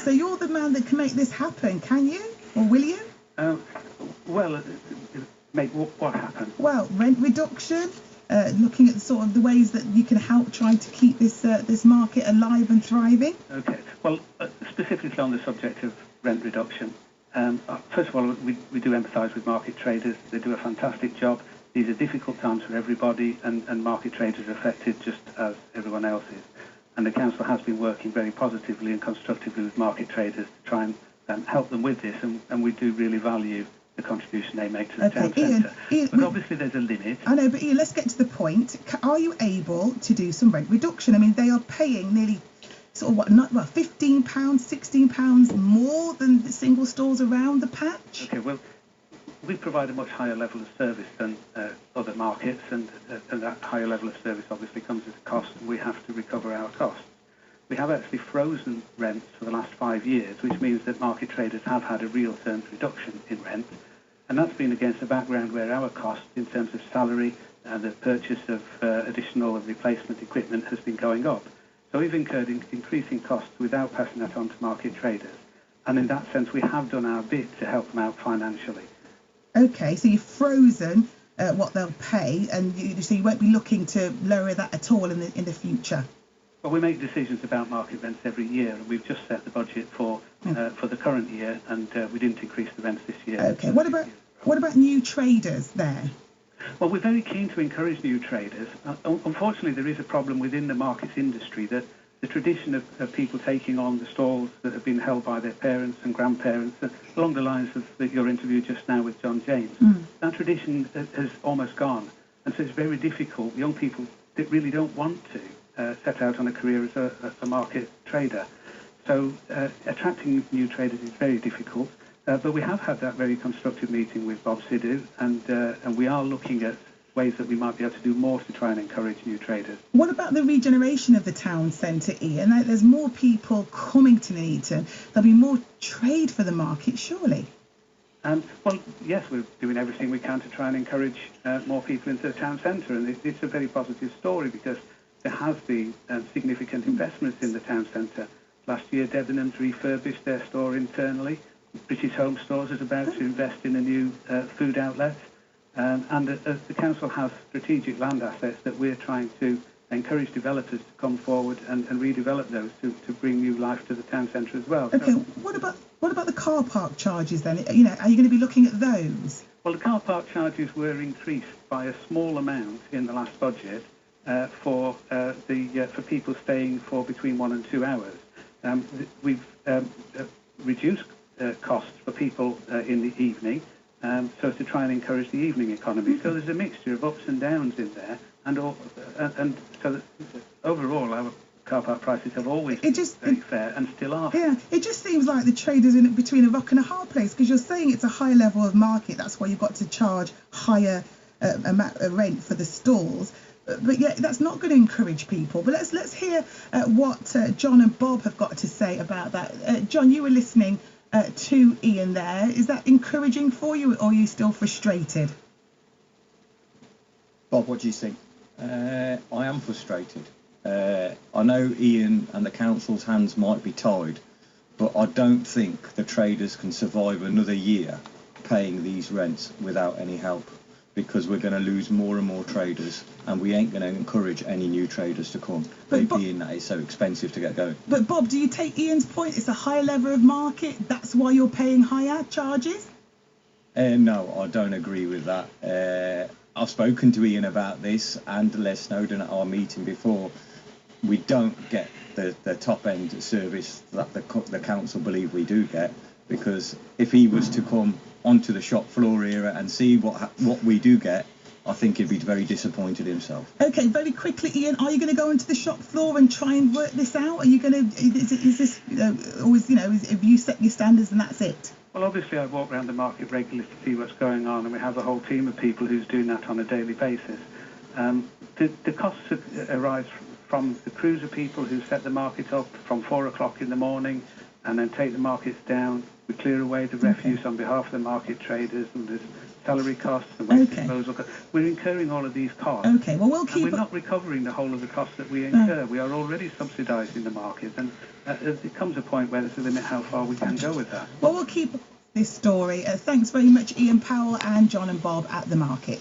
So you're the man that can make this happen, can you? Or will you? Well, make what happen? Well, rent reduction, looking at sort of the ways that you can help try to keep this market alive and thriving. Okay. Well, specifically on the subject of rent reduction, first of all, we do empathise with market traders. They do a fantastic job. These are difficult times for everybody, and market traders are affected just as everyone else is. And the council has been working very positively and constructively with market traders to try and help them with this, and we do really value the contribution they make to the town centre. But obviously there's a limit. I know, but Ian, let's get to the point. Are you able to do some rent reduction? I mean, they are paying nearly sort of £15, £16 more than the single stores around the patch. Okay, well, we provide a much higher level of service than other markets, and that higher level of service obviously comes at a cost, and we have to recover our costs. We have actually frozen rents for the last 5 years, which means that market traders have had a real terms reduction in rent, and that's been against a background where our costs in terms of salary and the purchase of additional and replacement equipment has been going up. So we've incurred increasing costs without passing that on to market traders, and in that sense we have done our bit to help them out financially. Okay, so you've frozen what they'll pay, and so you won't be looking to lower that at all in the future. Well, we make decisions about market rents every year, and we've just set the budget for the current year, and we didn't increase the rents this year. Okay, what about new traders there? Well, we're very keen to encourage new traders. Unfortunately, there is a problem within the markets industry that the tradition of people taking on the stalls that have been held by their parents and grandparents, along the lines of your interview just now with John James, that tradition has almost gone. And so it's very difficult. Young people that really don't want to set out on a career as a market trader. So attracting new traders is very difficult. But we have had that very constructive meeting with Bob Sidhu, and we are looking at ways that we might be able to do more to try and encourage new traders. What about the regeneration of the town centre, Ian? There's more people coming to Nuneaton. There'll be more trade for the market, surely? Well, yes, we're doing everything we can to try and encourage more people into the town centre, and it's a very positive story because there has been significant investments in the town centre. Last year, Debenhams refurbished their store internally. British Home Stores is about to invest in a new food outlet. And the council has strategic land assets that we're trying to encourage developers to come forward and redevelop those to bring new life to the town centre as well. Okay, so, what about the car park charges then? Are you going to be looking at those? Well, the car park charges were increased by a small amount in the last budget for people staying for between 1 and 2 hours. We've reduced costs for people in the evening. So to try and encourage the evening economy. So there's a mixture of ups and downs in there, and so that overall our car park prices have always been very fair and still are. Yeah, it just seems like the traders in between a rock and a hard place, because you're saying it's a high level of market, that's why you've got to charge higher rent for the stalls. But yeah, that's not going to encourage people. But let's hear what John and Bob have got to say about that. John, you were listening to Ian there. Is that encouraging for you, or are you still frustrated? Bob, what do you think? I am frustrated. I know Ian and the council's hands might be tied, but I don't think the traders can survive another year paying these rents without any help, because we're going to lose more and more traders, and we ain't going to encourage any new traders to come, being that it's so expensive to get going. But Bob, do you take Ian's point? It's a high level of market, that's why you're paying higher charges? No, I don't agree with that. I've spoken to Ian about this and Les Snowden at our meeting before. We don't get the top end service that the council believe we do get, because if he was to come onto the shop floor here and see what we do get, I think he'd be very disappointed himself. Okay, very quickly, Ian, are you going to go into the shop floor and try and work this out? Are you going to, is this always, if you set your standards and that's it? Well, obviously I walk around the market regularly to see what's going on, and we have a whole team of people who's doing that on a daily basis. The costs arise from the crews of people who set the market up from 4 o'clock in the morning and then take the markets down. We clear away the refuse on behalf of the market traders, and there's salary costs and waste Okay. disposal costs. We're incurring all of these costs. Okay, well, we'll And keep... we're not recovering the whole of the costs that we incur. We are already subsidising the market, and it comes a point where there's a limit how far we can go with that. Well, we'll keep this story. Thanks very much, Ian Powell and John and Bob at the market.